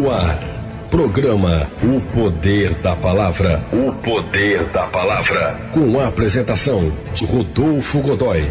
No ar, programa O Poder da Palavra. O Poder da Palavra. Com a apresentação de Rodolfo Godoy.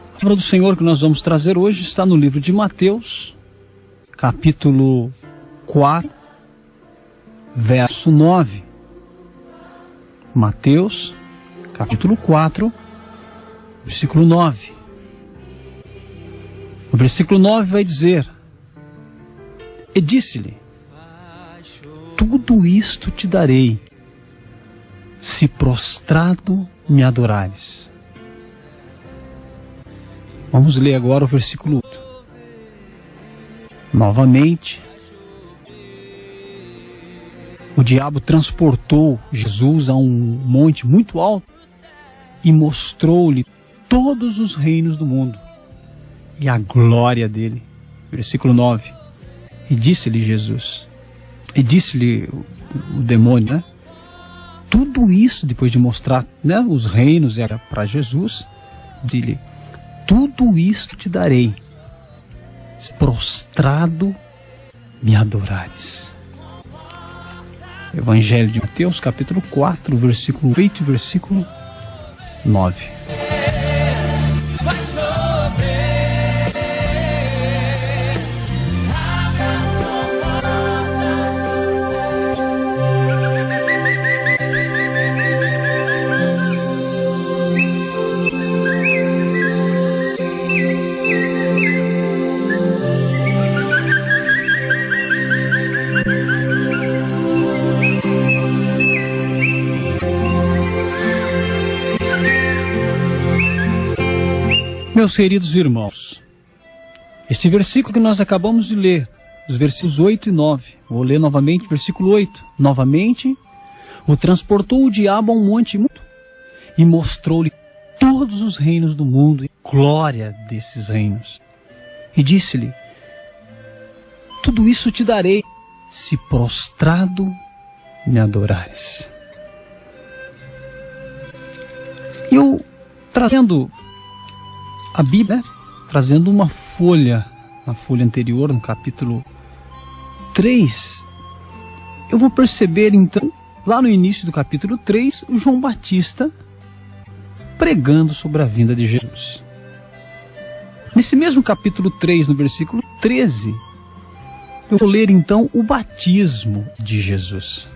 A palavra do Senhor que nós vamos trazer hoje está no livro de Mateus, capítulo 4, verso 9. Mateus, capítulo 4, versículo 9. O versículo 9 vai dizer: E disse-lhe: Tudo isto te darei, se prostrado me adorares. Vamos ler agora o versículo 8. Novamente, o diabo transportou Jesus a um monte muito alto e mostrou-lhe todos os reinos do mundo e a glória dele. Versículo 9. E disse-lhe Jesus, e disse-lhe o demônio, tudo isso, depois de mostrar, os reinos era para Jesus, disse-lhe: Tudo isto te darei, se prostrado me adorares. Evangelho de Mateus, capítulo 4, versículo 8 e versículo 9. Meus queridos irmãos, este versículo que nós acabamos de ler, os versículos 8 e 9, vou ler novamente o versículo 8. Novamente, o transportou o diabo a um monte muito e mostrou-lhe todos os reinos do mundo e a glória desses reinos. E disse-lhe: Tudo isso te darei, se prostrado me adorares. Eu, trazendo a Bíblia, trazendo uma folha, na folha anterior, no capítulo 3, eu vou perceber então, lá no início do capítulo 3, o João Batista pregando sobre a vinda de Jesus. Nesse mesmo capítulo 3, no versículo 13, eu vou ler então o batismo de Jesus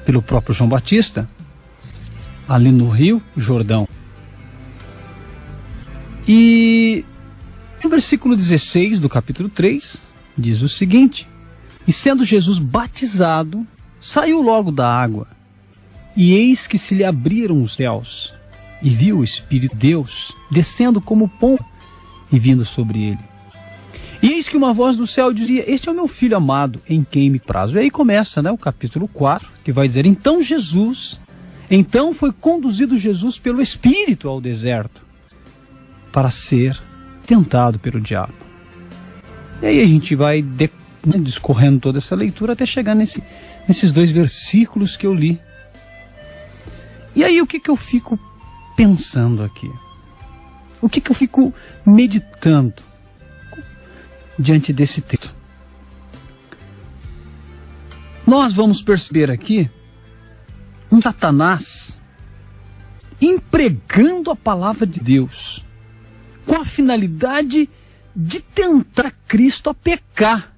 pelo próprio João Batista, ali no Rio Jordão. E no versículo 16 do capítulo 3, diz o seguinte: E sendo Jesus batizado, saiu logo da água, e eis que se lhe abriram os céus, e viu o Espírito de Deus descendo como pomba e vindo sobre ele. E eis que uma voz do céu dizia: Este é o meu Filho amado, em quem me prazo. E aí começa o capítulo 4, que vai dizer: Então foi conduzido Jesus pelo Espírito ao deserto, para ser tentado pelo diabo. E aí a gente vai discorrendo toda essa leitura até chegar nesses dois versículos que eu li. E aí o que eu fico pensando aqui? O que eu fico meditando diante desse texto? Nós vamos perceber aqui um Satanás empregando a palavra de Deus com a finalidade de tentar Cristo a pecar.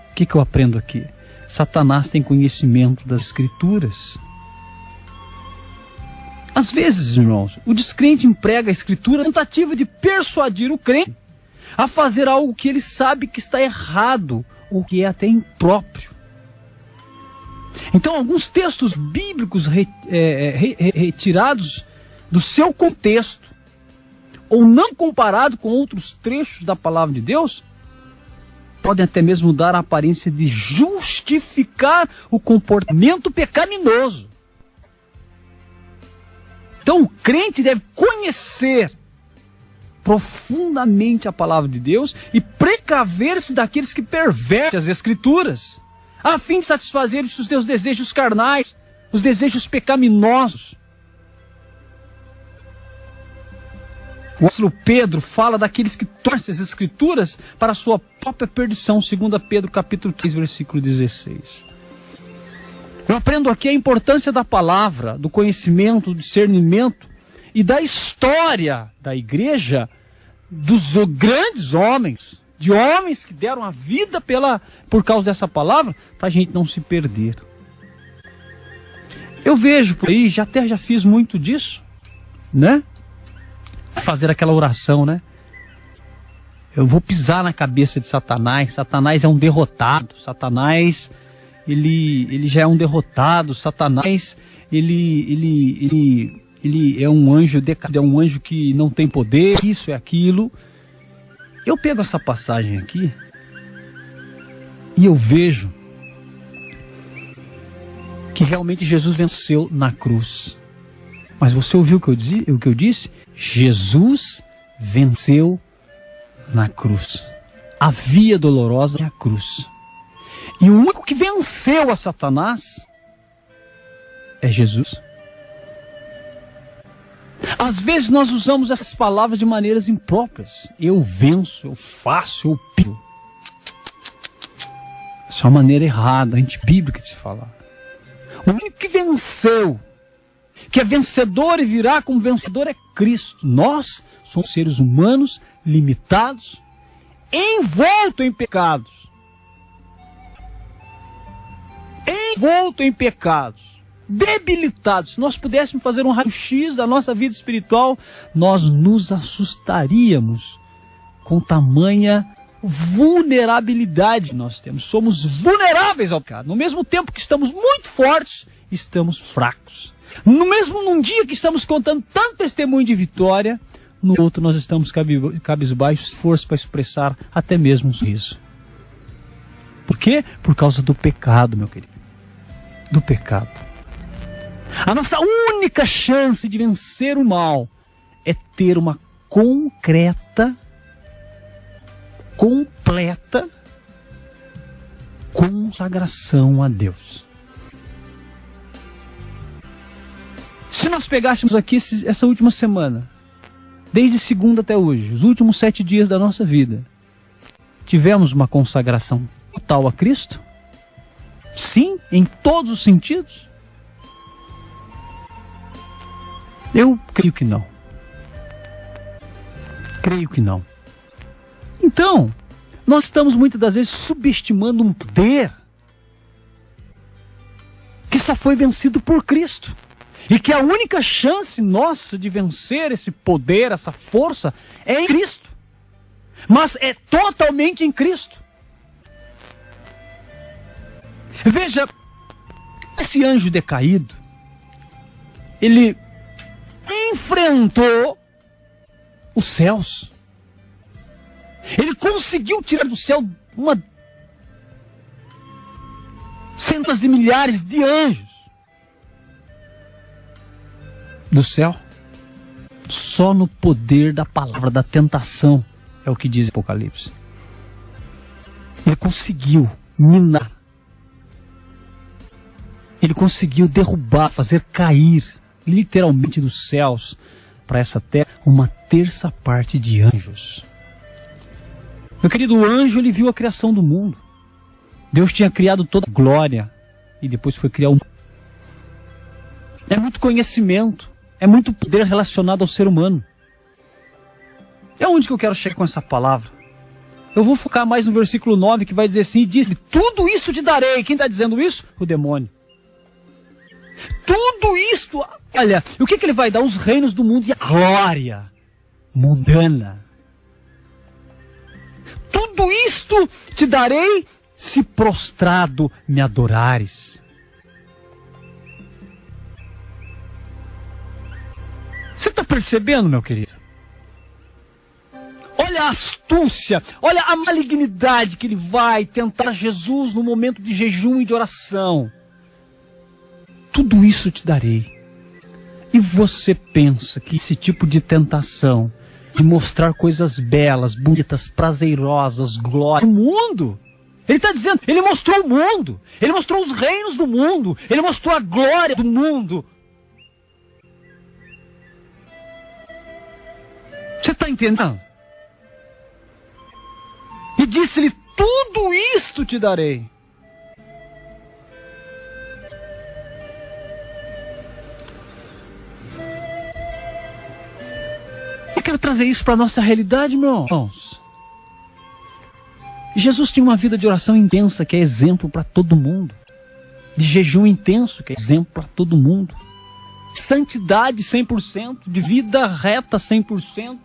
O que eu aprendo aqui? Satanás tem conhecimento das Escrituras. Às vezes, irmãos, o descrente emprega a Escritura na tentativa de persuadir o crente a fazer algo que ele sabe que está errado ou que é até impróprio. Então, alguns textos bíblicos retirados do seu contexto, ou não comparado com outros trechos da palavra de Deus, podem até mesmo dar a aparência de justificar o comportamento pecaminoso. Então o crente deve conhecer profundamente a palavra de Deus e precaver-se daqueles que pervertem as Escrituras, a fim de satisfazer os seus desejos carnais, os desejos pecaminosos. O apóstolo Pedro fala daqueles que torcem as Escrituras para a sua própria perdição, 2 Pedro capítulo 3, versículo 16. Eu aprendo aqui a importância da palavra, do conhecimento, do discernimento e da história da igreja, dos grandes homens, de homens que deram a vida por causa dessa palavra, para a gente não se perder. Eu vejo por aí, já fiz muito disso, né? Fazer aquela oração, né? Eu vou pisar na cabeça de Satanás. Satanás é um derrotado. Satanás, ele já é um derrotado. Satanás, ele é um anjo decaído, é um anjo que não tem poder, isso é aquilo. Eu pego essa passagem aqui e eu vejo que realmente Jesus venceu na cruz. Mas você ouviu o que eu disse? Jesus venceu na cruz. A via dolorosa é a cruz. E o único que venceu a Satanás é Jesus. Às vezes nós usamos essas palavras de maneiras impróprias. Eu venço, eu faço, eu pio. Essa é uma maneira errada, antibíblica de se falar. O único que venceu, que é vencedor e virá como vencedor, é Cristo. Nós somos seres humanos limitados, envoltos em pecados. Envoltos em pecados, debilitados. Se nós pudéssemos fazer um raio-x da nossa vida espiritual, nós nos assustaríamos com tamanha vulnerabilidade que nós temos. Somos vulneráveis ao pecado. No mesmo tempo que estamos muito fortes, estamos fracos. Num dia que estamos contando tanto testemunho de vitória, no outro nós estamos cabisbaixos, força para expressar até mesmo um sorriso. Por quê? Por causa do pecado, meu querido. Do pecado. A nossa única chance de vencer o mal é ter uma completa consagração a Deus. Se nós pegássemos aqui essa última semana, desde segunda até hoje, os últimos 7 dias da nossa vida, tivemos uma consagração total a Cristo? Sim, em todos os sentidos? Eu creio que não. Creio que não. Então, nós estamos muitas das vezes subestimando um poder que só foi vencido por Cristo. E que a única chance nossa de vencer esse poder, essa força, é em Cristo. Mas é totalmente em Cristo. Veja, esse anjo decaído, ele enfrentou os céus. Ele conseguiu tirar do céu centenas de milhares de anjos do céu, só no poder da palavra, da tentação, é o que diz Apocalipse. Ele conseguiu minar, ele conseguiu derrubar, fazer cair, literalmente dos céus, para essa terra, uma terça parte de anjos. Meu querido, o anjo, ele viu a criação do mundo. Deus tinha criado toda a glória, e depois foi criar É muito conhecimento, é muito poder relacionado ao ser humano. É onde que eu quero chegar com essa palavra. Eu vou focar mais no versículo 9, que vai dizer assim: diz-lhe, tudo isso te darei. Quem está dizendo isso? O demônio. Tudo isto, olha, o que ele vai dar? Os reinos do mundo e a glória mundana. Tudo isto te darei se prostrado me adorares. Você está percebendo, meu querido? Olha a astúcia, olha a malignidade que ele vai tentar Jesus no momento de jejum e de oração. Tudo isso te darei. E você pensa que esse tipo de tentação, de mostrar coisas belas, bonitas, prazerosas, glória do mundo, ele está dizendo, ele mostrou o mundo, ele mostrou os reinos do mundo, ele mostrou a glória do mundo. Você está entendendo? E disse-lhe, tudo isto te darei. Eu quero trazer isso para a nossa realidade, meus irmãos. Jesus tinha uma vida de oração intensa, que é exemplo para todo mundo. De jejum intenso, que é exemplo para todo mundo. Santidade 100%, de vida reta 100%.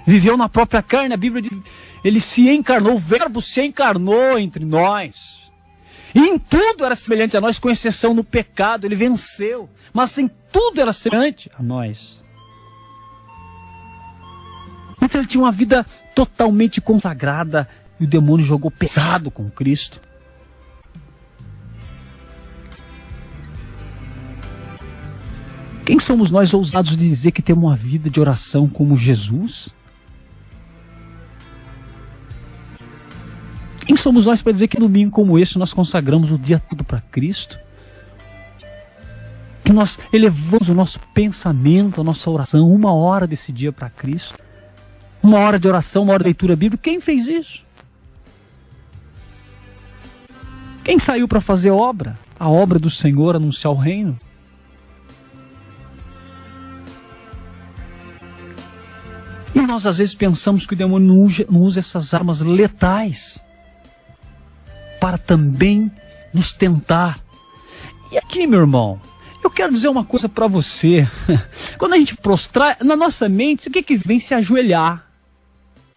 Viveu na própria carne, a Bíblia diz, ele se encarnou, o verbo se encarnou entre nós. E em tudo era semelhante a nós, com exceção no pecado, ele venceu. Mas em tudo era semelhante a nós. Então ele tinha uma vida totalmente consagrada, e o demônio jogou pesado com Cristo. Quem somos nós ousados de dizer que temos uma vida de oração como Jesus? Quem somos nós para dizer que no domingo como esse nós consagramos o dia todo para Cristo? Que nós elevamos o nosso pensamento, a nossa oração, 1 hora desse dia para Cristo? 1 hora de oração, 1 hora de leitura bíblica? Quem fez isso? Quem saiu para fazer obra? A obra do Senhor, anunciar o reino? E nós às vezes pensamos que o demônio não usa essas armas letais para também nos tentar. E aqui, meu irmão, eu quero dizer uma coisa para você. Quando a gente prostrar, na nossa mente, o que vem? Se ajoelhar,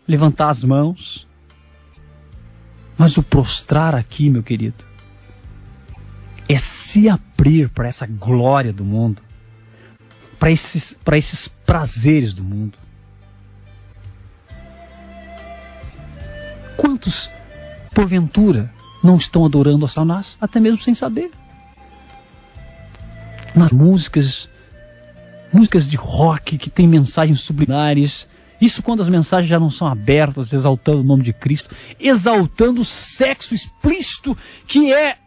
levantar as mãos. Mas o prostrar aqui, meu querido, é se abrir para essa glória do mundo, para esses prazeres do mundo. Quantos, porventura, não estão adorando a Satanás, até mesmo sem saber? Nas músicas de rock que tem mensagens subliminares, isso quando as mensagens já não são abertas, exaltando o nome de Cristo, exaltando o sexo explícito, que é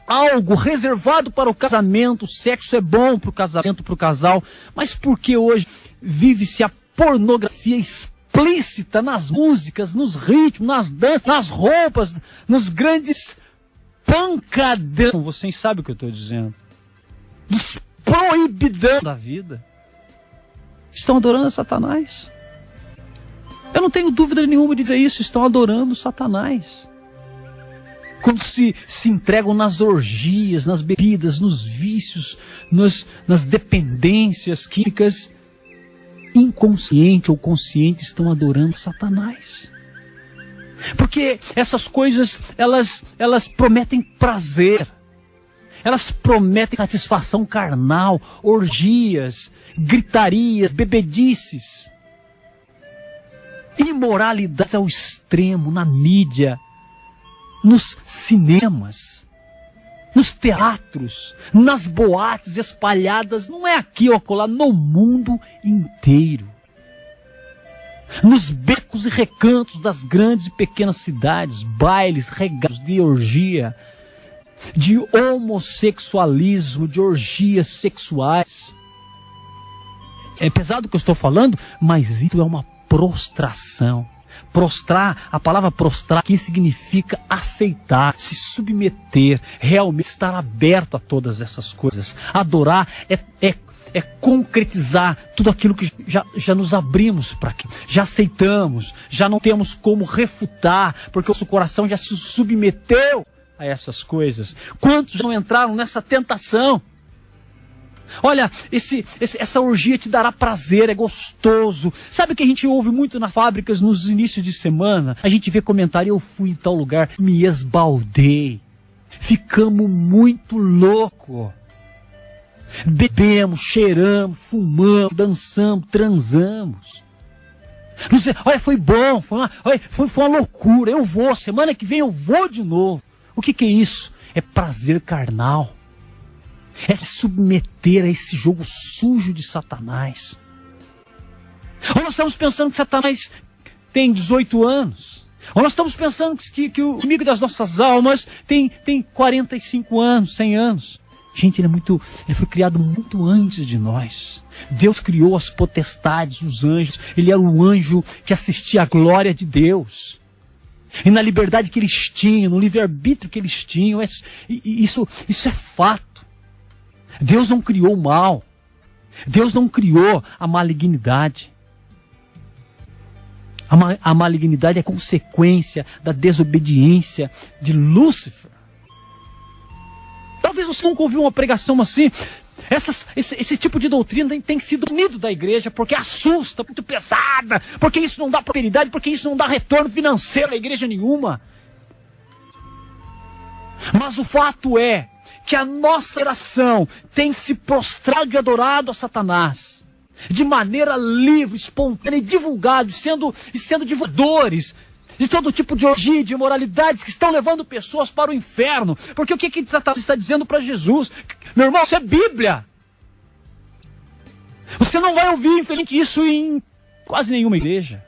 algo reservado para o casamento. O sexo é bom para o casamento, para o casal, mas por que hoje vive-se a pornografia explícita nas músicas, nos ritmos, nas danças, nas roupas, nos grandes pancadão? Vocês sabem o que eu estou dizendo. Dos proibidão da vida. Estão adorando a Satanás. Eu não tenho dúvida nenhuma de dizer isso. Estão adorando Satanás. Quando se entregam nas orgias, nas bebidas, nos vícios, nas dependências químicas, inconsciente ou consciente, estão adorando Satanás. Porque essas coisas, elas prometem prazer. Elas prometem satisfação carnal, orgias, gritarias, bebedices. Imoralidades ao extremo, na mídia, nos cinemas, nos teatros, nas boates espalhadas, não é aqui ou acolá, no mundo inteiro. Nos becos e recantos das grandes e pequenas cidades, bailes regados de orgia, de homossexualismo, de orgias sexuais. É pesado o que eu estou falando, mas isso é uma prostração. Prostrar, a palavra prostrar aqui significa aceitar, se submeter, realmente estar aberto a todas essas coisas. Adorar é concretizar tudo aquilo que já nos abrimos para aquilo, já aceitamos, já não temos como refutar, porque o nosso coração já se submeteu a essas coisas. Quantos não entraram nessa tentação? Olha, essa orgia te dará prazer, é gostoso. Sabe o que a gente ouve muito nas fábricas nos inícios de semana? A gente vê comentário, eu fui em tal lugar, me esbaldei. Ficamos muito loucos. Bebemos, cheiramos, fumamos, dançamos, transamos. Não sei, olha, foi bom, foi uma loucura, eu vou, semana que vem eu vou de novo. O que é isso? É prazer carnal. É se submeter a esse jogo sujo de Satanás. Ou nós estamos pensando que Satanás tem 18 anos. Ou nós estamos pensando que o inimigo das nossas almas tem 45 anos, 100 anos. Gente, ele foi criado muito antes de nós. Deus criou as potestades, os anjos. Ele era o anjo que assistia à glória de Deus. E na liberdade que eles tinham, no livre-arbítrio que eles tinham, isso é fato. Deus não criou o mal. Deus não criou a malignidade. A malignidade é consequência da desobediência de Lúcifer. Talvez você nunca ouviu uma pregação assim. Esse tipo de doutrina tem sido unido da igreja porque assusta, muito pesada, porque isso não dá prosperidade, porque isso não dá retorno financeiro à igreja nenhuma. Mas o fato é que a nossa geração tem se prostrado e adorado a Satanás de maneira livre, espontânea e divulgado, e sendo divulgadores de todo tipo de orgia, de imoralidades que estão levando pessoas para o inferno. Porque o que Satanás está dizendo para Jesus? Meu irmão, isso é Bíblia. Você não vai ouvir, infelizmente, isso em quase nenhuma igreja.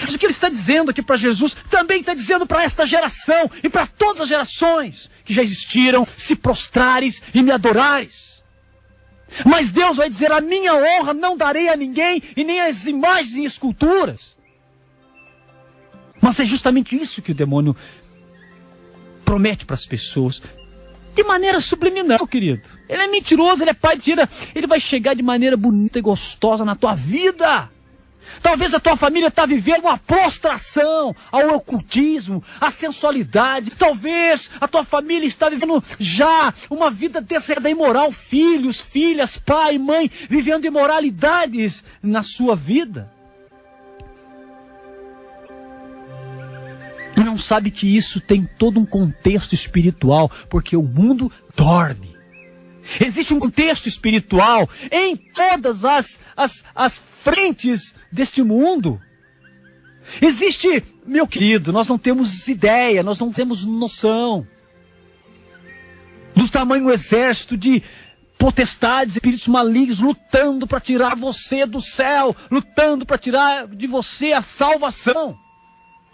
Mas o que ele está dizendo aqui para Jesus, também está dizendo para esta geração e para todas as gerações que já existiram, se prostrares e me adorares. Mas Deus vai dizer, a minha honra não darei a ninguém e nem as imagens e esculturas. Mas é justamente isso que o demônio promete para as pessoas. De maneira subliminal, querido. Ele é mentiroso, ele é pai de tira. Ele vai chegar de maneira bonita e gostosa na tua vida. Talvez a tua família está vivendo uma prostração ao ocultismo, à sensualidade. Talvez a tua família está vivendo já uma vida desregrada, imoral. Filhos, filhas, pai, mãe, vivendo imoralidades na sua vida. E não sabe que isso tem todo um contexto espiritual, porque o mundo dorme. Existe um contexto espiritual em todas as frentes deste mundo. Existe, meu querido, nós não temos ideia, nós não temos noção do tamanho do exército de potestades, espíritos malignos lutando para tirar você do céu, lutando para tirar de você a salvação.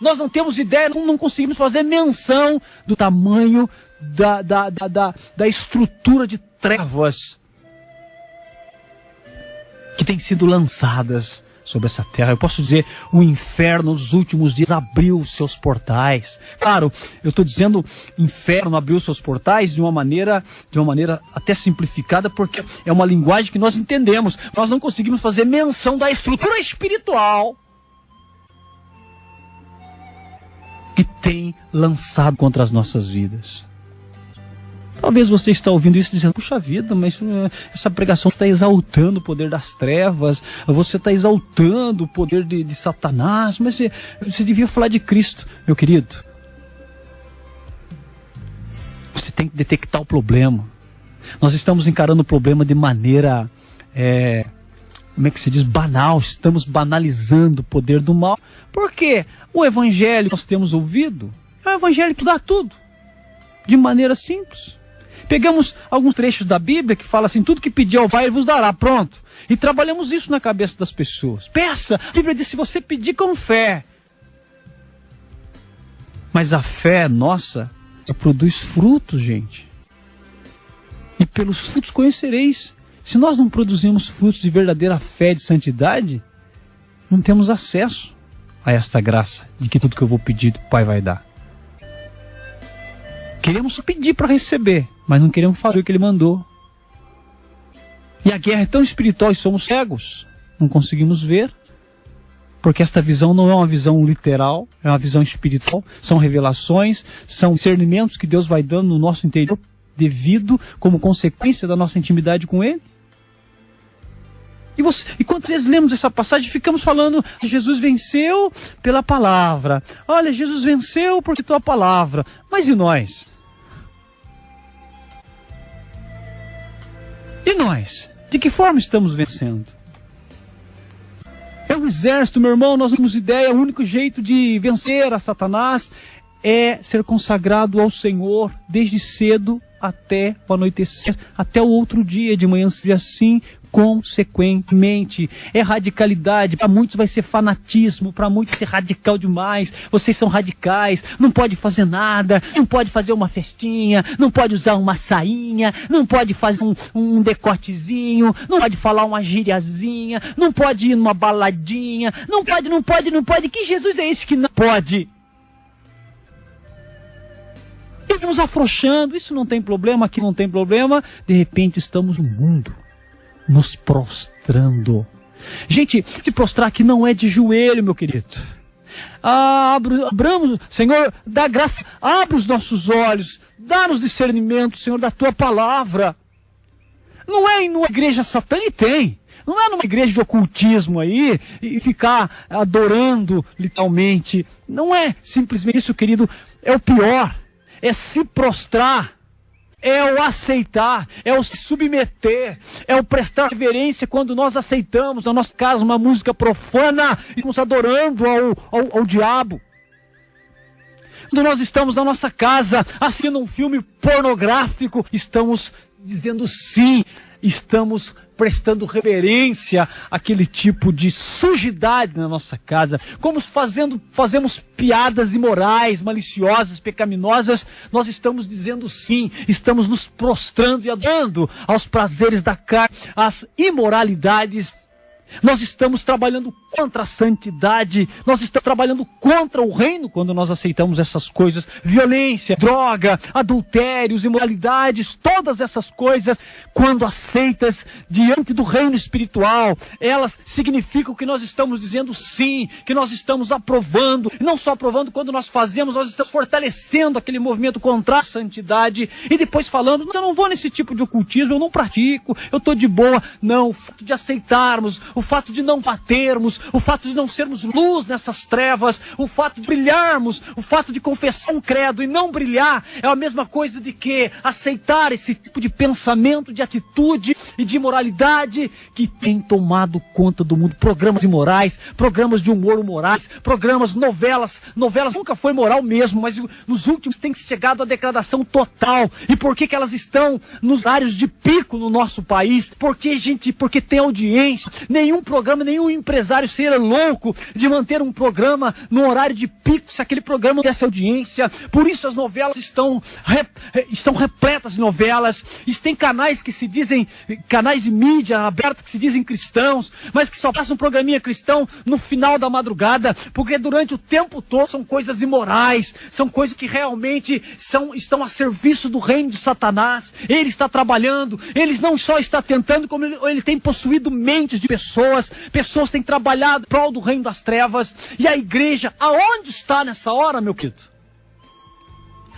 Nós não temos ideia, não conseguimos fazer menção do tamanho da estrutura de trevas que tem sido lançadas sobre essa terra. Eu posso dizer, o inferno nos últimos dias abriu os seus portais. Claro, eu estou dizendo inferno abriu os seus portais de uma maneira até simplificada, porque é uma linguagem que nós entendemos. Nós não conseguimos fazer menção da estrutura espiritual que tem lançado contra as nossas vidas. Talvez você está ouvindo isso dizendo, puxa vida, mas essa pregação está exaltando o poder das trevas, você está exaltando o poder de Satanás, mas você devia falar de Cristo, meu querido. Você tem que detectar o problema. Nós estamos encarando o problema de maneira, como é que se diz, banal, estamos banalizando o poder do mal. Por quê? O evangelho que nós temos ouvido é o evangelho que dá tudo, de maneira simples. Pegamos alguns trechos da Bíblia que fala assim, tudo que pedir ao Pai, Ele vos dará, pronto. E trabalhamos isso na cabeça das pessoas. Peça, a Bíblia diz, se você pedir com fé. Mas a fé nossa produz frutos, gente. E pelos frutos conhecereis. Se nós não produzimos frutos de verdadeira fé, de santidade, não temos acesso a esta graça, de que tudo que eu vou pedir, o Pai vai dar. Queremos pedir para receber, mas não queremos fazer o que Ele mandou. E a guerra é tão espiritual e somos cegos. Não conseguimos ver, porque esta visão não é uma visão literal, é uma visão espiritual. São revelações, são discernimentos que Deus vai dando no nosso interior, devido, como consequência da nossa intimidade com Ele. E quantas vezes lemos essa passagem, ficamos falando, Jesus venceu pela palavra. Olha, Jesus venceu porque tua palavra. Mas e nós? E nós? De que forma estamos vencendo? É um exército, meu irmão, nós temos ideia, o único jeito de vencer a Satanás é ser consagrado ao Senhor desde cedo até o anoitecer, até o outro dia, de manhã seja assim, consequentemente. É radicalidade, para muitos vai ser fanatismo, para muitos vai ser radical demais. Vocês são radicais, não pode fazer nada, não pode fazer uma festinha, não pode usar uma sainha, não pode fazer um decotezinho, não pode falar uma gíriazinha, não pode ir numa baladinha, não pode, que Jesus é esse que não pode? E vamos afrouxando, isso não tem problema, aqui não tem problema, de repente estamos no mundo, nos prostrando. Gente, se prostrar aqui não é de joelho, meu querido. Abramos, Senhor, dá graça, abre os nossos olhos, dá-nos discernimento, Senhor, da Tua palavra. Não é em uma igreja satânica, tem. Não é numa igreja de ocultismo aí, e ficar adorando literalmente. Não é simplesmente isso, querido, é o pior. É se prostrar, é o aceitar, é o se submeter, é o prestar reverência quando nós aceitamos na nossa casa uma música profana, estamos adorando ao diabo. Quando nós estamos na nossa casa assistindo um filme pornográfico, estamos dizendo sim, estamos prestando reverência àquele tipo de sujidade na nossa casa, como fazemos piadas imorais, maliciosas, pecaminosas, nós estamos dizendo sim, estamos nos prostrando e adorando aos prazeres da carne, às imoralidades. Nós estamos trabalhando contra a santidade, nós estamos trabalhando contra o reino quando nós aceitamos essas coisas, violência, droga, adultérios, imoralidades, todas essas coisas, quando aceitas diante do reino espiritual, elas significam que nós estamos dizendo sim, que nós estamos aprovando, e não só aprovando, quando nós fazemos, nós estamos fortalecendo aquele movimento contra a santidade, e depois falando, eu não vou nesse tipo de ocultismo, eu não pratico, eu estou de boa. Não, o fato de aceitarmos, o fato de não batermos, o fato de não sermos luz nessas trevas, o fato de brilharmos, o fato de confessar um credo e não brilhar, é a mesma coisa de que aceitar esse tipo de pensamento, de atitude e de imoralidade que tem tomado conta do mundo. Programas imorais, programas de humor morais, programas, novelas nunca foi moral mesmo, mas nos últimos tem chegado à degradação total. E por que elas estão nos horários de pico no nosso país? Porque tem audiência. Nenhum programa, nenhum empresário seria louco de manter um programa no horário de pico, se aquele programa tivesse audiência. Por isso as novelas estão repletas de novelas. Tem canais que se dizem, canais de mídia aberta que se dizem cristãos, mas que só passam um programinha cristão no final da madrugada, porque durante o tempo todo são coisas imorais, são coisas que realmente estão a serviço do reino de Satanás. Ele está trabalhando, ele não só está tentando, como ele tem possuído mentes de pessoas têm trabalhado em prol do reino das trevas. E a igreja, aonde está nessa hora, meu querido?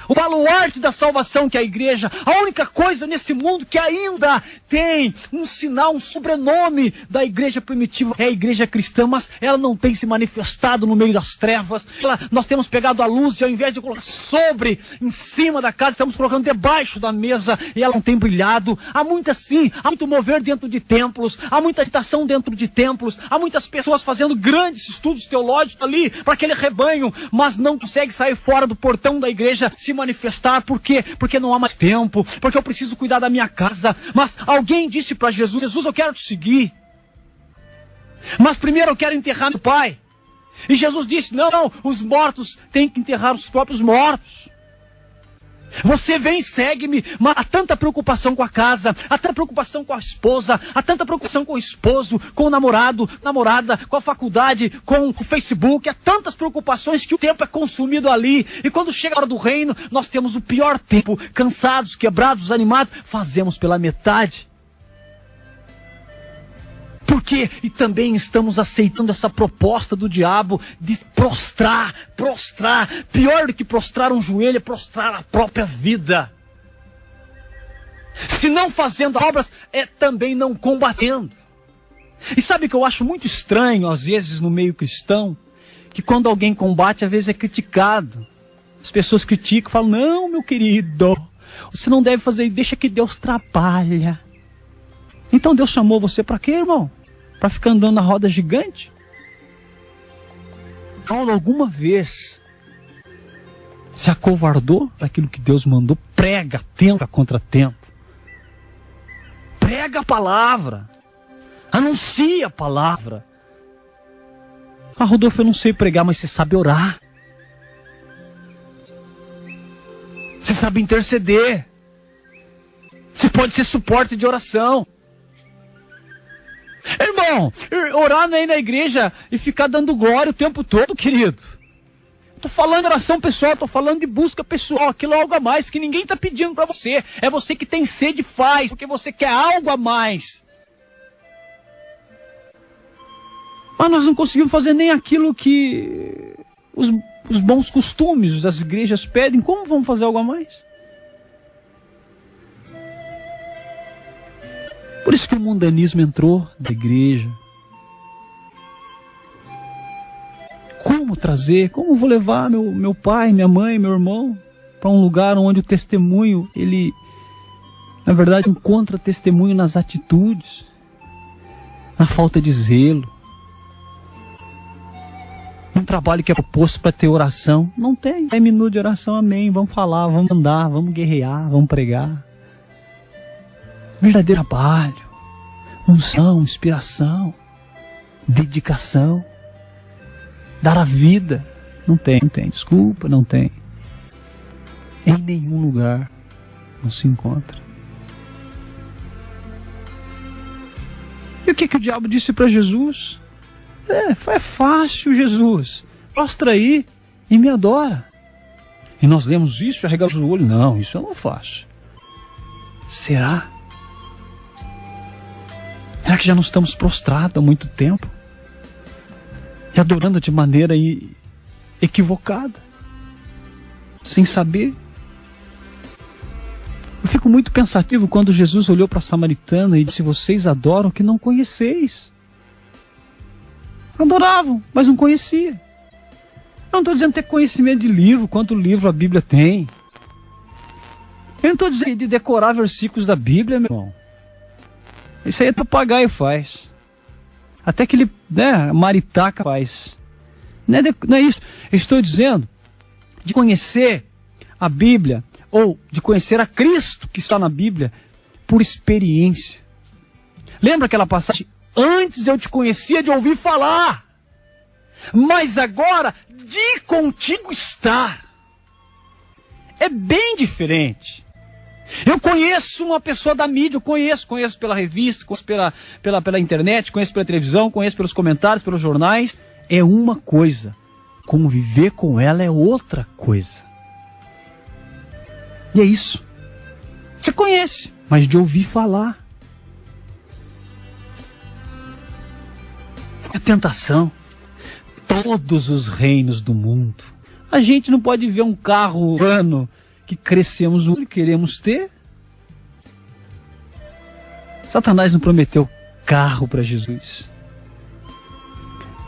O baluarte da salvação que é a igreja, a única coisa nesse mundo que ainda tem um sinal, um sobrenome da igreja primitiva é a igreja cristã, mas ela não tem se manifestado no meio das trevas. Nós temos pegado a luz e ao invés de colocar em cima da casa, estamos colocando debaixo da mesa e ela não tem brilhado. Há muito mover dentro de templos, há muita agitação dentro de templos, há muitas pessoas fazendo grandes estudos teológicos ali para aquele rebanho, mas não consegue sair fora do portão da igreja, se manifestar. Por quê? Porque não há mais tempo, porque eu preciso cuidar da minha casa. Mas alguém disse para Jesus, eu quero te seguir, mas primeiro eu quero enterrar meu pai. E Jesus disse, não, os mortos têm que enterrar os próprios mortos. Você vem e segue-me, mas há tanta preocupação com a casa, há tanta preocupação com a esposa, há tanta preocupação com o esposo, com o namorado, namorada, com a faculdade, com o Facebook, há tantas preocupações que o tempo é consumido ali. E quando chega a hora do reino, nós temos o pior tempo, cansados, quebrados, desanimados, fazemos pela metade. Por quê? E também estamos aceitando essa proposta do diabo de prostrar. Pior do que prostrar um joelho é prostrar a própria vida. Se não fazendo obras, é também não combatendo. E sabe que eu acho muito estranho, às vezes, no meio cristão, que quando alguém combate, às vezes é criticado. As pessoas criticam e falam, não, meu querido, você não deve fazer isso, deixa que Deus trabalha. Então Deus chamou você para quê, irmão? Para ficar andando na roda gigante? Paulo alguma vez se acovardou daquilo que Deus mandou? Prega tempo contra tempo. Prega a palavra. Anuncia a palavra. Ah, Rodolfo, eu não sei pregar, mas você sabe orar. Você sabe interceder. Você pode ser suporte de oração. Irmão, orar não é ir na igreja e ficar dando glória o tempo todo, querido. Estou falando de oração pessoal, estou falando de busca pessoal, aquilo é algo a mais que ninguém está pedindo para você. É você que tem sede, faz, porque você quer algo a mais. Mas nós não conseguimos fazer nem aquilo que os bons costumes das igrejas pedem. Como vamos fazer algo a mais? Por isso que o mundanismo entrou na igreja. Como trazer, como vou levar meu pai, minha mãe, meu irmão para um lugar onde o testemunho, ele, na verdade, encontra testemunho nas atitudes, na falta de zelo. Um trabalho que é proposto para ter oração, não tem. 10 minutos de oração, amém, vamos falar, vamos andar, vamos guerrear, vamos pregar. Verdadeiro trabalho, unção, inspiração, dedicação, dar a vida. Não tem, desculpa, não tem. Em nenhum lugar não se encontra. E o que o diabo disse para Jesus? É fácil, Jesus. Mostra aí e me adora. E nós lemos isso e arregamos o olho. Não, isso eu não faço. Será? Será que já não estamos prostrados há muito tempo? E adorando de maneira equivocada? Sem saber? Eu fico muito pensativo quando Jesus olhou para a samaritana e disse: vocês adoram o que não conheceis. Adoravam, mas não conheciam. Eu não estou dizendo ter conhecimento de livro, quanto livro a Bíblia tem. Eu não estou dizendo de decorar versículos da Bíblia, meu irmão. Isso aí é papagaio faz. Até que ele, maritaca faz. Não é isso. Eu estou dizendo de conhecer a Bíblia, ou de conhecer a Cristo que está na Bíblia, por experiência. Lembra aquela passagem? Antes eu te conhecia de ouvir falar, mas agora de contigo estar. É bem diferente. Eu conheço uma pessoa da mídia, eu conheço pela revista, conheço pela internet, conheço pela televisão, conheço pelos comentários, pelos jornais. É uma coisa. Conviver com ela é outra coisa. E é isso. Você conhece, mas de ouvir falar. A tentação. Todos os reinos do mundo. A gente não pode ver um carro urbano que crescemos e queremos ter. Satanás não prometeu carro para Jesus.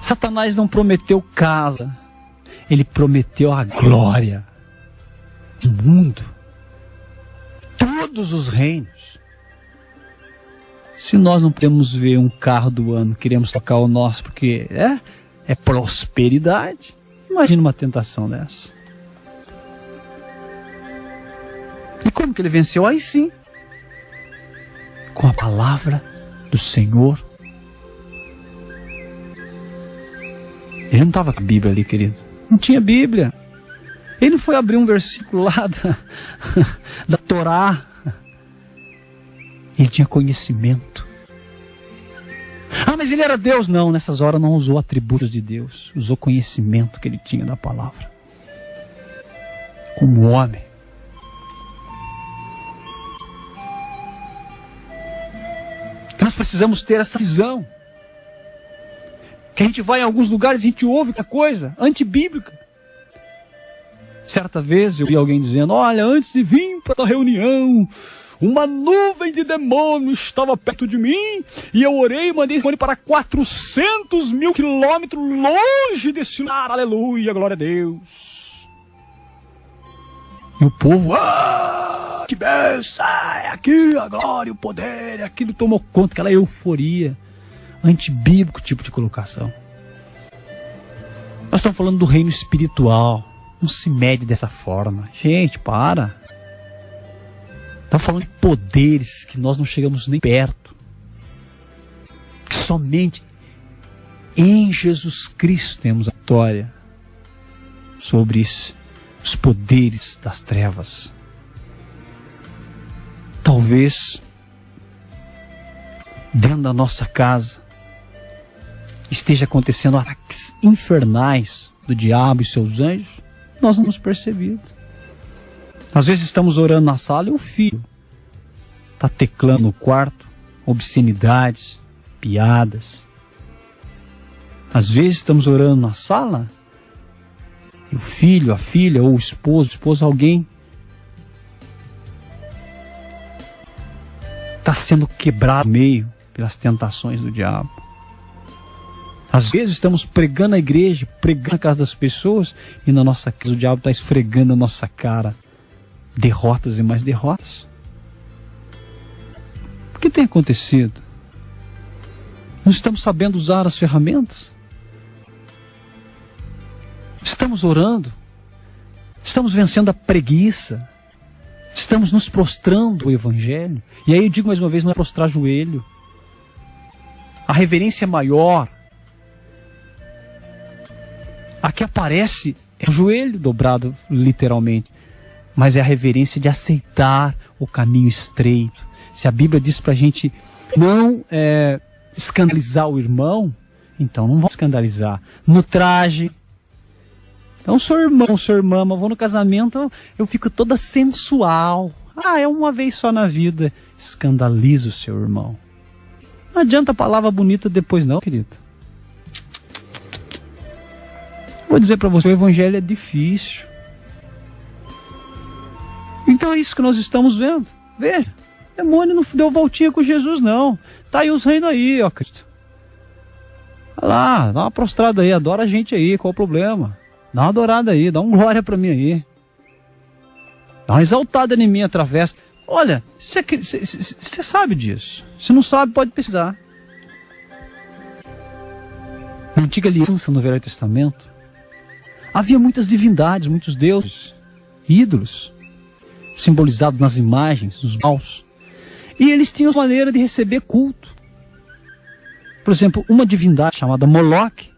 Satanás não prometeu casa. Ele prometeu a glória. O mundo. Todos os reinos. Se nós não podemos ver um carro do ano, queremos tocar o nosso porque é prosperidade. Imagina uma tentação dessa. E como que ele venceu? Aí sim. Com a palavra do Senhor. Ele não estava com a Bíblia ali, querido. Não tinha Bíblia. Ele não foi abrir um versículo lá da Torá. Ele tinha conhecimento. Ah, mas ele era Deus. Não, nessas horas não usou atributos de Deus. Usou conhecimento que ele tinha da palavra. Como homem. Nós precisamos ter essa visão. Que a gente vai em alguns lugares e a gente ouve uma coisa antibíblica. Certa vez eu vi alguém dizendo: olha, antes de vir para a reunião, uma nuvem de demônios estava perto de mim e eu orei e mandei esse demônio para 400 mil quilômetros longe desse lugar. Aleluia, glória a Deus. E o povo, que benção, é aqui a glória, o poder, aquilo tomou conta, aquela euforia, antibíblico tipo de colocação. Nós estamos falando do reino espiritual, não se mede dessa forma. Gente, para. Estamos falando de poderes que nós não chegamos nem perto. Que somente em Jesus Cristo temos a vitória sobre os poderes das trevas. Talvez dentro da nossa casa esteja acontecendo ataques infernais do diabo e seus anjos, nós não temos percebido. Às vezes estamos orando na sala e o filho está teclando no quarto, obscenidades, piadas. Às vezes estamos orando na sala e o filho, a filha, ou o esposo, alguém está sendo quebrado no meio pelas tentações do diabo. Às vezes estamos pregando na igreja, pregando na casa das pessoas, e na nossa casa o diabo está esfregando a nossa cara derrotas e mais derrotas. O que tem acontecido? Não estamos sabendo usar as ferramentas? Estamos orando? Estamos vencendo a preguiça? Estamos nos prostrando ao Evangelho? E aí eu digo mais uma vez, não é prostrar joelho. A reverência maior, a que aparece, é o joelho dobrado, literalmente. Mas é a reverência de aceitar o caminho estreito. Se a Bíblia diz para a gente não escandalizar o irmão, então não vamos escandalizar. No traje. Então, sou irmão, sou irmã, mas vou no casamento, eu fico toda sensual. É uma vez só na vida. Escandaliza o seu irmão. Não adianta a palavra bonita depois não, querido. Vou dizer para você, o evangelho é difícil. Então é isso que nós estamos vendo. Veja, o demônio não deu voltinha com Jesus não. Tá aí os reinos aí, ó Cristo. Vai lá, dá uma prostrada aí, adora a gente aí, qual o problema? Dá uma adorada aí, dá uma glória para mim aí. Dá uma exaltada em mim através. Olha, você sabe disso. Se não sabe, pode pesquisar. Na antiga aliança, no Velho Testamento, havia muitas divindades, muitos deuses, ídolos, simbolizados nas imagens, nos maus. E eles tinham maneira de receber culto. Por exemplo, uma divindade chamada Moloque,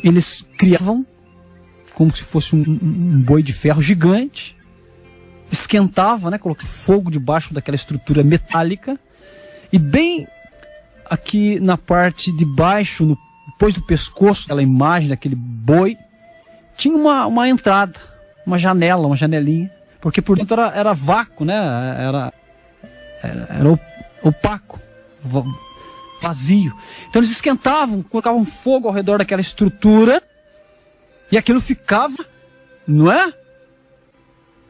eles criavam como se fosse um boi de ferro gigante, esquentava, colocava fogo debaixo daquela estrutura metálica, e bem aqui na parte de baixo, depois do pescoço, aquela imagem daquele boi, tinha uma entrada, uma janela, uma janelinha, porque por dentro era vácuo, era opaco, vazio. Então eles esquentavam, colocavam fogo ao redor daquela estrutura, e aquilo ficava,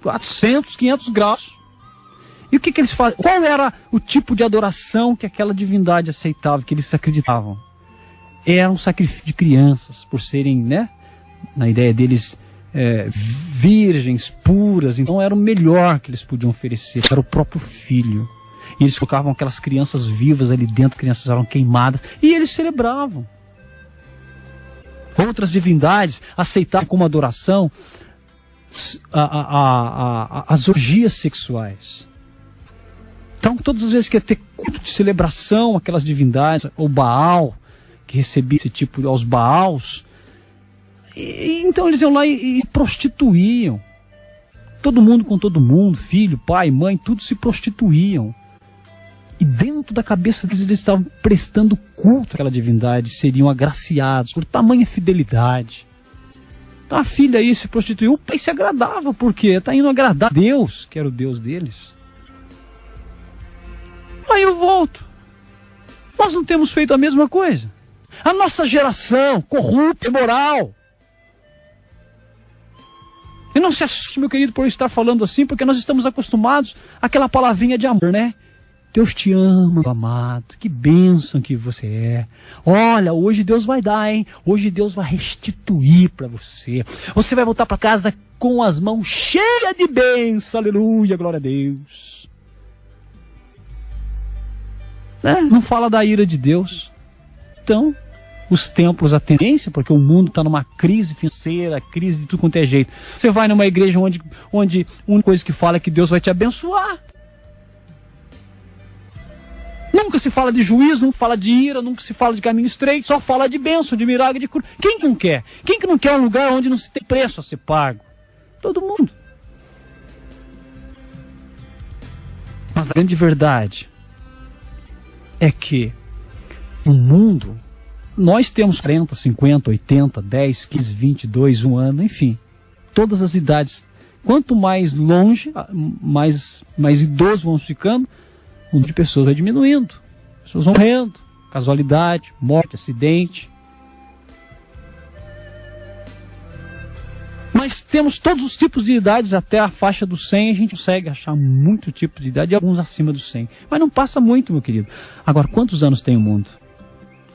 400, 500 graus. E o que eles faziam? Qual era o tipo de adoração que aquela divindade aceitava, que eles acreditavam? Era um sacrifício de crianças, por serem, na ideia deles, virgens, puras. Então era o melhor que eles podiam oferecer, era o próprio filho. E eles colocavam aquelas crianças vivas ali dentro, as crianças eram queimadas, e eles celebravam. Outras divindades aceitavam como adoração as orgias sexuais. Então, todas as vezes que ia ter culto de celebração, aquelas divindades, ou Baal, que recebia esse tipo, aos Baals, então eles iam lá e prostituíam. Todo mundo com todo mundo, filho, pai, mãe, tudo se prostituíam. E dentro da cabeça deles, eles estavam prestando culto àquela divindade, seriam agraciados por tamanha fidelidade. Então a filha aí se prostituiu, o pai se agradava, porque está indo agradar a Deus, que era o Deus deles. Aí eu volto. Nós não temos feito a mesma coisa. A nossa geração corrupta, moral. E não se assuste, meu querido, por eu estar falando assim, porque nós estamos acostumados àquela palavrinha de amor, Deus te ama, meu amado, que bênção que você é. Olha, hoje Deus vai dar, hein? Hoje Deus vai restituir para você. Você vai voltar para casa com as mãos cheias de bênção, aleluia, glória a Deus. Não fala da ira de Deus. Então, os templos, a tendência, porque o mundo está numa crise financeira, crise de tudo quanto é jeito. Você vai numa igreja onde a única coisa que fala é que Deus vai te abençoar. Nunca se fala de juízo, nunca fala de ira, nunca se fala de caminho estreito, só fala de bênção, de milagre, de cura. Quem que não quer? Quem que não quer um lugar onde não se tem preço a ser pago? Todo mundo. Mas a grande verdade é que o mundo, nós temos 40, 50, 80, 10, 15, 22, 1 ano, enfim, todas as idades. Quanto mais longe, mais idosos vamos ficando, o número de pessoas vai diminuindo. Pessoas vão morrendo, casualidade, morte, acidente. Mas temos todos os tipos de idades, até a faixa dos 100, a gente consegue achar muito tipo de idade, e alguns acima dos 100. Mas não passa muito, meu querido. Agora, quantos anos tem o mundo?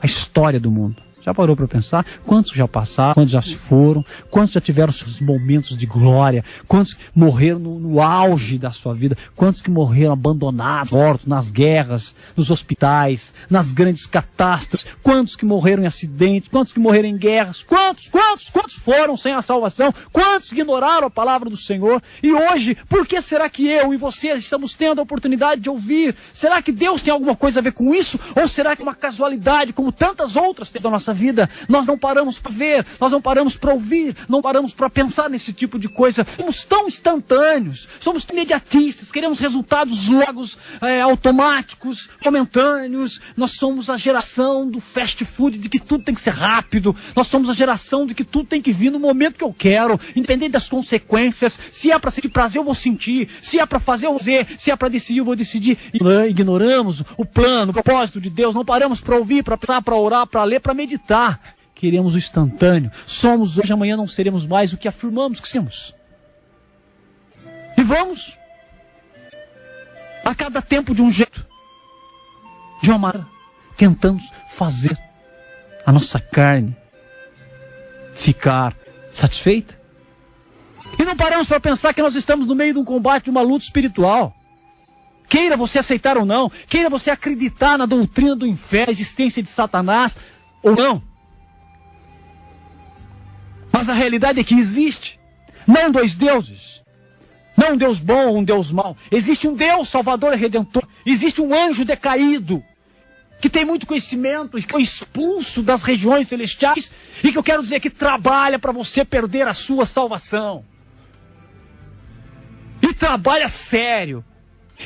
A história do mundo. Já parou para pensar? Quantos já passaram? Quantos já se foram? Quantos já tiveram seus momentos de glória? Quantos morreram no auge da sua vida? Quantos que morreram abandonados, mortos nas guerras, nos hospitais, nas grandes catástrofes? Quantos que morreram em acidentes? Quantos que morreram em guerras? Quantos foram sem a salvação? Quantos ignoraram a palavra do Senhor? E hoje, por que será que eu e você estamos tendo a oportunidade de ouvir? Será que Deus tem alguma coisa a ver com isso? Ou será que é uma casualidade, como tantas outras da nossa vida? Nós não paramos para ver, nós não paramos para ouvir, não paramos para pensar nesse tipo de coisa. Somos tão instantâneos, somos imediatistas, queremos resultados logo automáticos, momentâneos. Nós somos a geração do fast food, de que tudo tem que ser rápido. Nós somos a geração de que tudo tem que vir no momento que eu quero, independente das consequências. Se é para sentir prazer, eu vou sentir. Se é para fazer, eu vou fazer. Se é para decidir, eu vou decidir. Ignoramos o plano, o propósito de Deus. Não paramos para ouvir, para pensar, para orar, para ler, para meditar. Queremos o instantâneo. Somos hoje, amanhã não seremos mais o que afirmamos que somos. E vamos a cada tempo de um jeito, de uma maneira, tentando fazer a nossa carne ficar satisfeita. E não paramos para pensar que nós estamos no meio de um combate, de uma luta espiritual. Queira você aceitar ou não, queira você acreditar na doutrina do inferno, a existência de Satanás ou não. Mas a realidade é que existe não dois deuses, não um Deus bom ou um Deus mau. Existe um Deus Salvador e Redentor. Existe um anjo decaído que tem muito conhecimento e que foi expulso das regiões celestiais e que eu quero dizer que trabalha para você perder a sua salvação. E trabalha sério.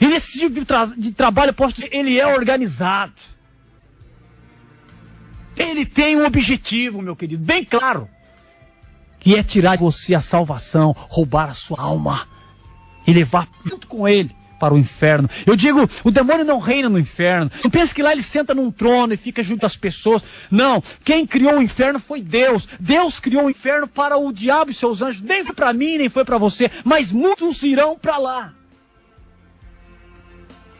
E nesse tipo de trabalho, eu posso dizer, ele é organizado. Ele tem um objetivo, meu querido, bem claro. Que é tirar de você a salvação, roubar a sua alma e levar junto com ele para o inferno. Eu digo, o demônio não reina no inferno. Não pense que lá ele senta num trono e fica junto às pessoas. Não, quem criou o inferno foi Deus. Deus criou o inferno para o diabo e seus anjos. Nem foi para mim, nem foi para você. Mas muitos irão para lá.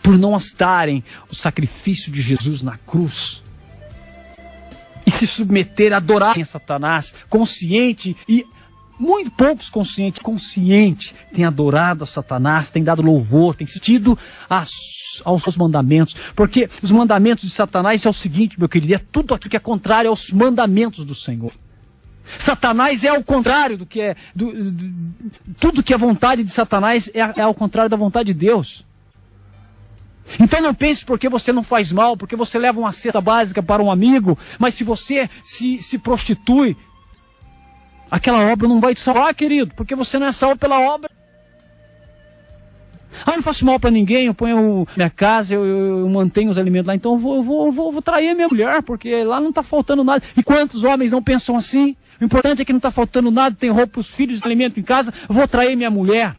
Por não aceitarem o sacrifício de Jesus na cruz. E se submeter a adorar a Satanás, consciente, e muito poucos consciente, têm adorado a Satanás, têm dado louvor, têm sentido aos seus mandamentos. Porque os mandamentos de Satanás é o seguinte, meu querido, é tudo aquilo que é contrário aos mandamentos do Senhor. Satanás é o contrário do que é, tudo que é vontade de Satanás é ao contrário da vontade de Deus. Então não pense porque você não faz mal, porque você leva uma cesta básica para um amigo, mas se você se prostitui, aquela obra não vai te salvar, querido, porque você não é salvo pela obra. Ah, não faço mal para ninguém, eu ponho minha casa, eu mantenho os alimentos lá, então eu vou trair a minha mulher, porque lá não está faltando nada. E quantos homens não pensam assim? O importante é que não está faltando nada, tem roupa para os filhos, alimento em casa, eu vou trair minha mulher.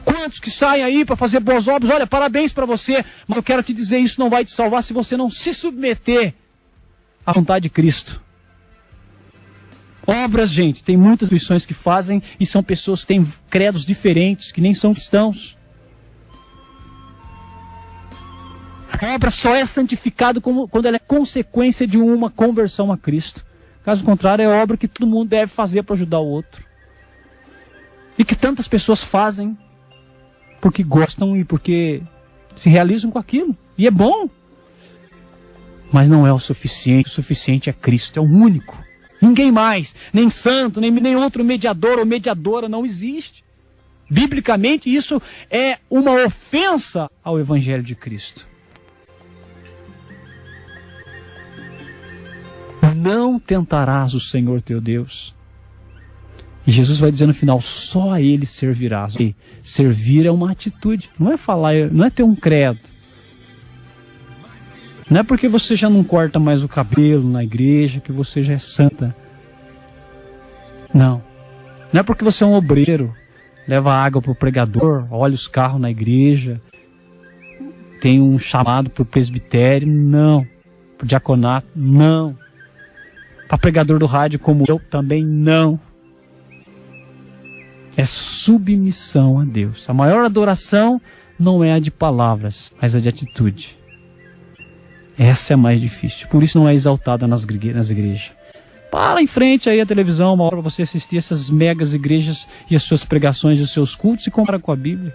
Quantos que saem aí para fazer boas obras? Olha, parabéns para você, mas eu quero te dizer, isso não vai te salvar se você não se submeter à vontade de Cristo. Obras, gente, tem muitas instituições que fazem e são pessoas que têm credos diferentes, que nem são cristãos. A obra só é santificada quando ela é consequência de uma conversão a Cristo. Caso contrário, é obra que todo mundo deve fazer para ajudar o outro. E que tantas pessoas fazem porque gostam e porque se realizam com aquilo. E é bom. Mas não é o suficiente. O suficiente é Cristo, é o único. Ninguém mais, nem santo, nem outro mediador ou mediadora não existe. Biblicamente, isso é uma ofensa ao Evangelho de Cristo. Não tentarás o Senhor teu Deus. E Jesus vai dizer no final, só a Ele servirás. E servir é uma atitude, não é falar, não é ter um credo. Não é porque você já não corta mais o cabelo na igreja que você já é santa. Não. Não é porque você é um obreiro, leva água para o pregador, olha os carros na igreja, tem um chamado para o presbitério, não. Para o diaconato, não. Para pregador do rádio como eu, também não. É submissão a Deus. A maior adoração não é a de palavras, mas a de atitude. Essa é a mais difícil. Por isso não é exaltada nas igrejas. Para em frente aí a televisão, uma hora para você assistir essas megas igrejas e as suas pregações e os seus cultos e compara com a Bíblia.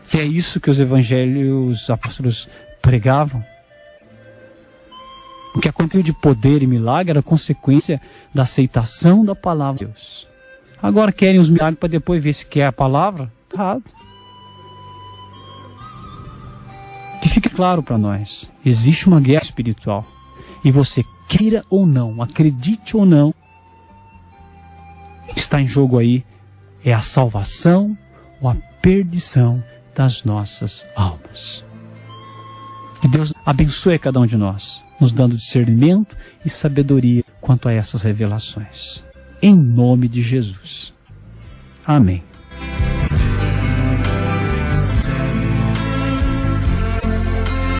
Que é isso que os evangelhos, os apóstolos pregavam. O que aconteceu de poder e milagre era consequência da aceitação da palavra de Deus. Agora querem os milagres para depois ver se quer a palavra? Tá errado. Que fique claro para nós, existe uma guerra espiritual. E você queira ou não, acredite ou não, o que está em jogo aí é a salvação ou a perdição das nossas almas. Que Deus abençoe cada um de nós, nos dando discernimento e sabedoria quanto a essas revelações. Em nome de Jesus. Amém.